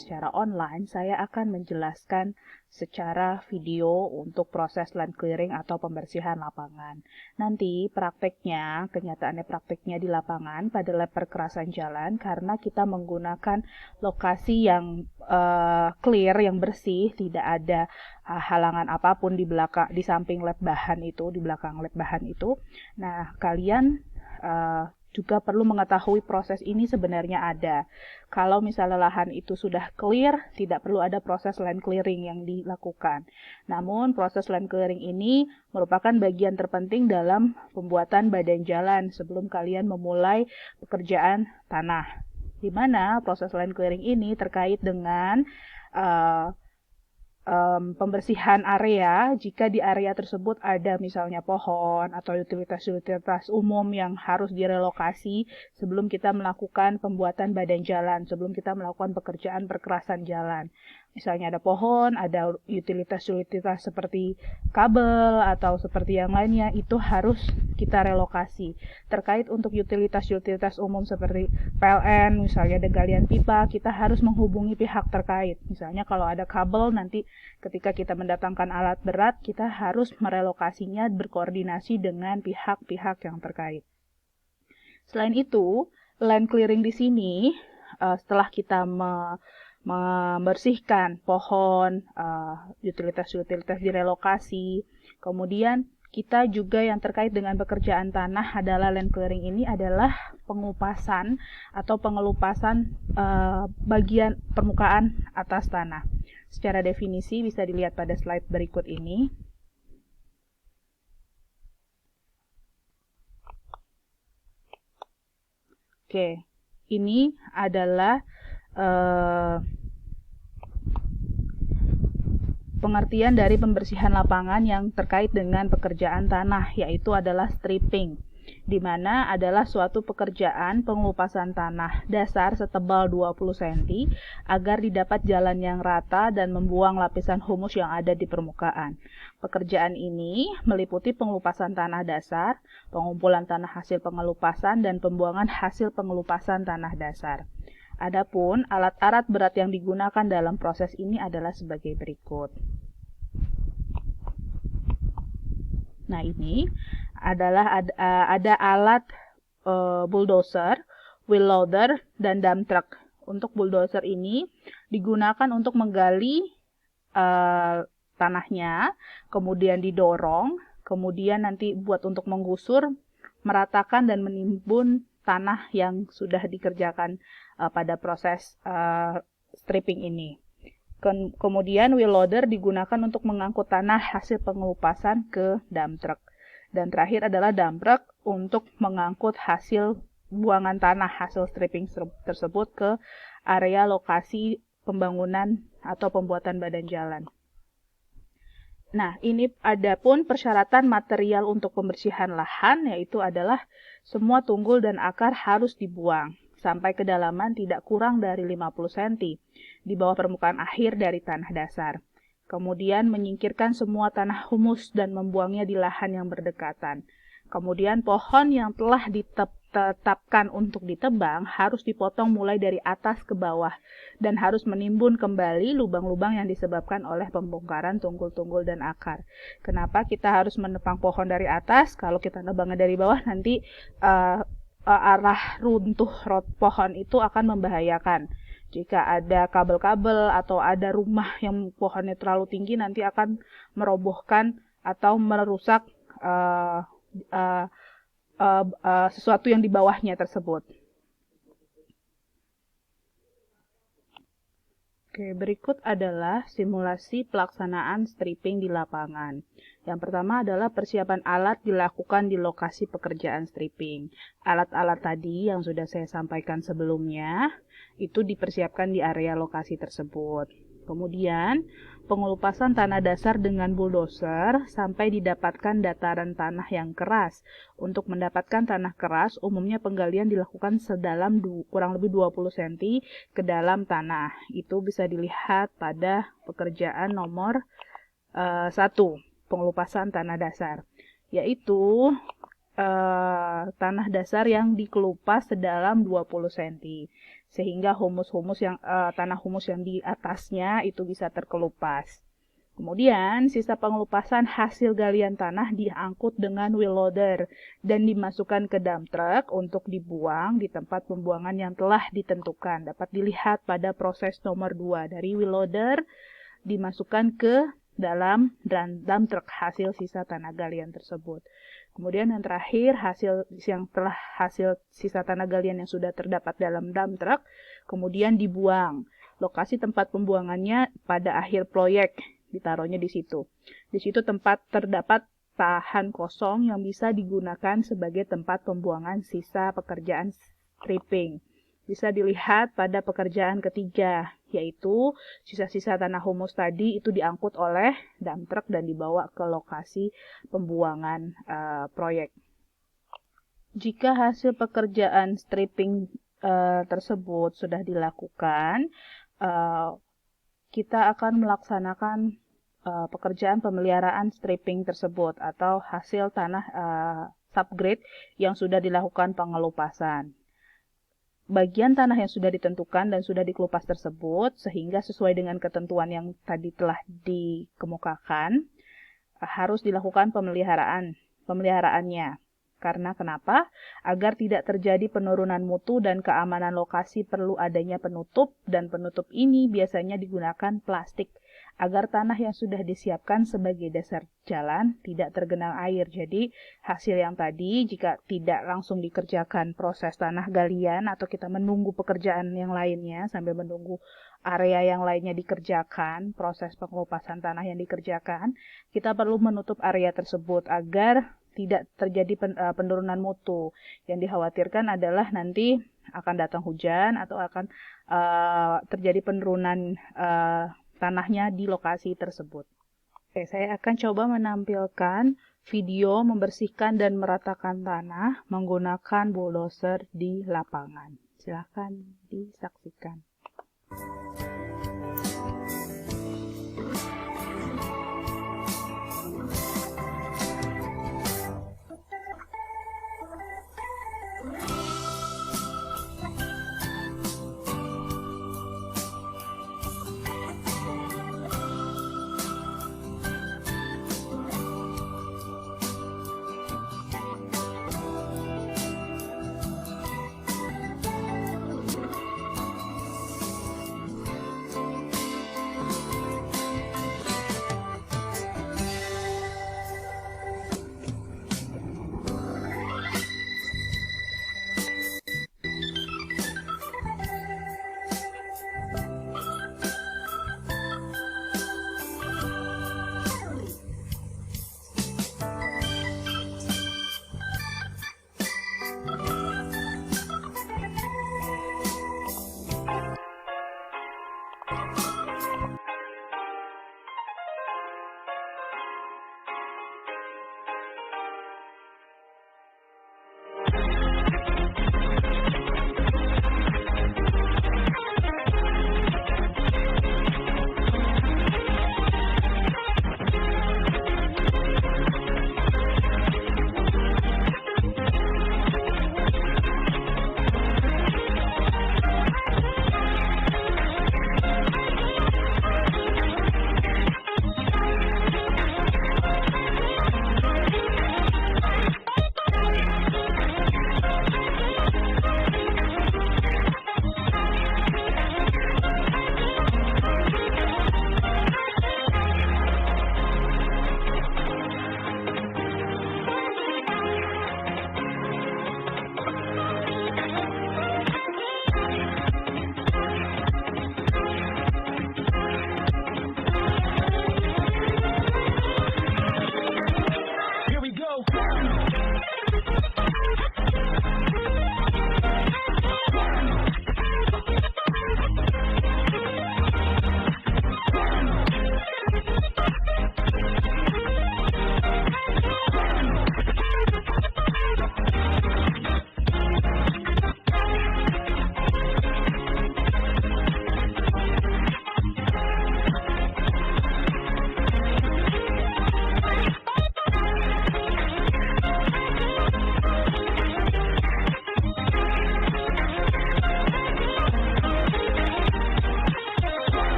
secara online, saya akan menjelaskan secara video untuk proses land clearing atau pembersihan lapangan. Nanti kenyataannya prakteknya di lapangan pada lab perkerasan jalan, karena kita menggunakan lokasi yang clear, yang bersih, tidak ada halangan apapun di samping lab bahan itu, di belakang lab bahan itu. Nah, kalian juga perlu mengetahui proses ini sebenarnya ada. Kalau misalnya lahan itu sudah clear, tidak perlu ada proses land clearing yang dilakukan. Namun proses land clearing ini merupakan bagian terpenting dalam pembuatan badan jalan sebelum kalian memulai pekerjaan tanah. Di mana proses land clearing ini terkait dengan pembersihan area jika di area tersebut ada misalnya pohon atau utilitas-utilitas umum yang harus direlokasi sebelum kita melakukan pembuatan badan jalan, sebelum kita melakukan pekerjaan perkerasan jalan. Misalnya ada pohon, ada utilitas-utilitas seperti kabel atau seperti yang lainnya, itu harus kita relokasi. Terkait untuk utilitas-utilitas umum seperti PLN, misalnya ada galian pipa, kita harus menghubungi pihak terkait. Misalnya kalau ada kabel, nanti ketika kita mendatangkan alat berat, kita harus merelokasinya berkoordinasi dengan pihak-pihak yang terkait. Selain itu, land clearing di sini, setelah kita membersihkan pohon, utilitas-utilitas direlokasi, kemudian kita juga yang terkait dengan pekerjaan tanah adalah land clearing ini adalah pengupasan atau pengelupasan bagian permukaan atas tanah. Secara definisi bisa dilihat pada slide berikut ini. Oke, ini adalah pengertian dari pembersihan lapangan yang terkait dengan pekerjaan tanah, yaitu adalah stripping, di mana adalah suatu pekerjaan pengelupasan tanah dasar setebal 20 cm agar didapat jalan yang rata dan membuang lapisan humus yang ada di permukaan. Pekerjaan ini meliputi pengelupasan tanah dasar, pengumpulan tanah hasil pengelupasan, dan pembuangan hasil pengelupasan tanah dasar. Adapun alat-alat berat yang digunakan dalam proses ini adalah sebagai berikut. Nah, ini adalah ada alat bulldozer, wheel loader, dan dump truck. Untuk bulldozer ini digunakan untuk menggali tanahnya, kemudian didorong, kemudian nanti buat untuk menggusur, meratakan, dan menimbun tanah yang sudah dikerjakan pada proses stripping ini. Kemudian wheel loader digunakan untuk mengangkut tanah hasil pengelupasan ke dump truck. Dan terakhir adalah dump truck untuk mengangkut hasil buangan tanah hasil stripping tersebut ke area lokasi pembangunan atau pembuatan badan jalan. Nah, ini ada pun persyaratan material untuk pembersihan lahan, yaitu adalah semua tunggul dan akar harus dibuang sampai kedalaman tidak kurang dari 50 cm di bawah permukaan akhir dari tanah dasar. Kemudian menyingkirkan semua tanah humus dan membuangnya di lahan yang berdekatan. Kemudian pohon yang telah ditetapkan untuk ditebang harus dipotong mulai dari atas ke bawah dan harus menimbun kembali lubang-lubang yang disebabkan oleh pembongkaran tunggul-tunggul dan akar. Kenapa kita harus menebang pohon dari atas? Kalau kita nebangnya dari bawah nanti arah runtuh pohon itu akan membahayakan. Jika ada kabel-kabel atau ada rumah yang pohonnya terlalu tinggi, nanti akan merobohkan atau merusak sesuatu yang di bawahnya tersebut. Oke, berikut adalah simulasi pelaksanaan stripping di lapangan. Yang pertama adalah persiapan alat dilakukan di lokasi pekerjaan stripping. Alat-alat tadi yang sudah saya sampaikan sebelumnya, itu dipersiapkan di area lokasi tersebut. Kemudian, pengelupasan tanah dasar dengan bulldozer sampai didapatkan dataran tanah yang keras. Untuk mendapatkan tanah keras, umumnya penggalian dilakukan sedalam kurang lebih 20 cm ke dalam tanah. Itu bisa dilihat pada pekerjaan nomor 1, pengelupasan tanah dasar. Yaitu tanah dasar yang dikelupas sedalam 20 cm. sehingga tanah humus yang di atasnya itu bisa terkelupas. Kemudian, sisa pengelupasan hasil galian tanah diangkut dengan wheel loader dan dimasukkan ke dump truck untuk dibuang di tempat pembuangan yang telah ditentukan. Dapat dilihat pada proses nomor 2 dari wheel loader dimasukkan ke dalam dump truck hasil sisa tanah galian tersebut. Kemudian yang terakhir, hasil sisa tanah galian yang sudah terdapat dalam dump truck kemudian dibuang. Lokasi tempat pembuangannya pada akhir proyek, ditaruhnya di situ. Di situ terdapat lahan kosong yang bisa digunakan sebagai tempat pembuangan sisa pekerjaan stripping. Bisa dilihat pada pekerjaan ketiga, yaitu sisa-sisa tanah humus tadi itu diangkut oleh dump truck dan dibawa ke lokasi pembuangan proyek. Jika hasil pekerjaan stripping tersebut sudah dilakukan, kita akan melaksanakan pekerjaan pemeliharaan stripping tersebut atau hasil tanah subgrade yang sudah dilakukan pengelupasan. Bagian tanah yang sudah ditentukan dan sudah dikelupas tersebut, sehingga sesuai dengan ketentuan yang tadi telah dikemukakan, harus dilakukan pemeliharaannya. Karena kenapa? Agar tidak terjadi penurunan mutu dan keamanan lokasi perlu adanya penutup, dan penutup ini biasanya digunakan plastik agar tanah yang sudah disiapkan sebagai dasar jalan tidak tergenang air. Jadi hasil yang tadi jika tidak langsung dikerjakan proses tanah galian atau kita menunggu pekerjaan yang lainnya sambil menunggu area yang lainnya dikerjakan, proses pengelupasan tanah yang dikerjakan, kita perlu menutup area tersebut agar tidak terjadi penurunan mutu. Yang dikhawatirkan adalah nanti akan datang hujan atau akan terjadi penurunan tanahnya di lokasi tersebut. Oke, saya akan coba menampilkan video membersihkan dan meratakan tanah menggunakan bulldozer di lapangan. Silakan disaksikan.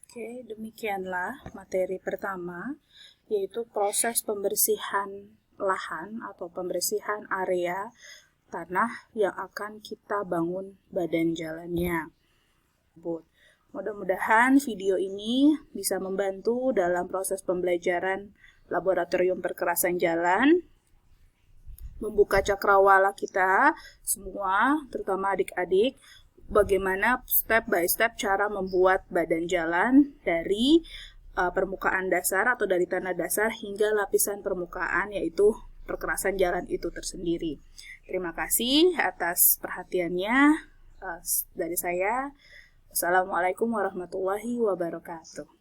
Oke, demikianlah materi pertama, yaitu proses pembersihan lahan atau pembersihan area tanah yang akan kita bangun badan jalannya. Mudah-mudahan video ini bisa membantu dalam proses pembelajaran laboratorium perkerasan jalan, membuka cakrawala kita semua, terutama adik-adik, bagaimana step by step cara membuat badan jalan dari permukaan dasar atau dari tanah dasar hingga lapisan permukaan, yaitu perkerasan jalan itu tersendiri. Terima kasih atas perhatiannya dari saya. Assalamualaikum warahmatullahi wabarakatuh.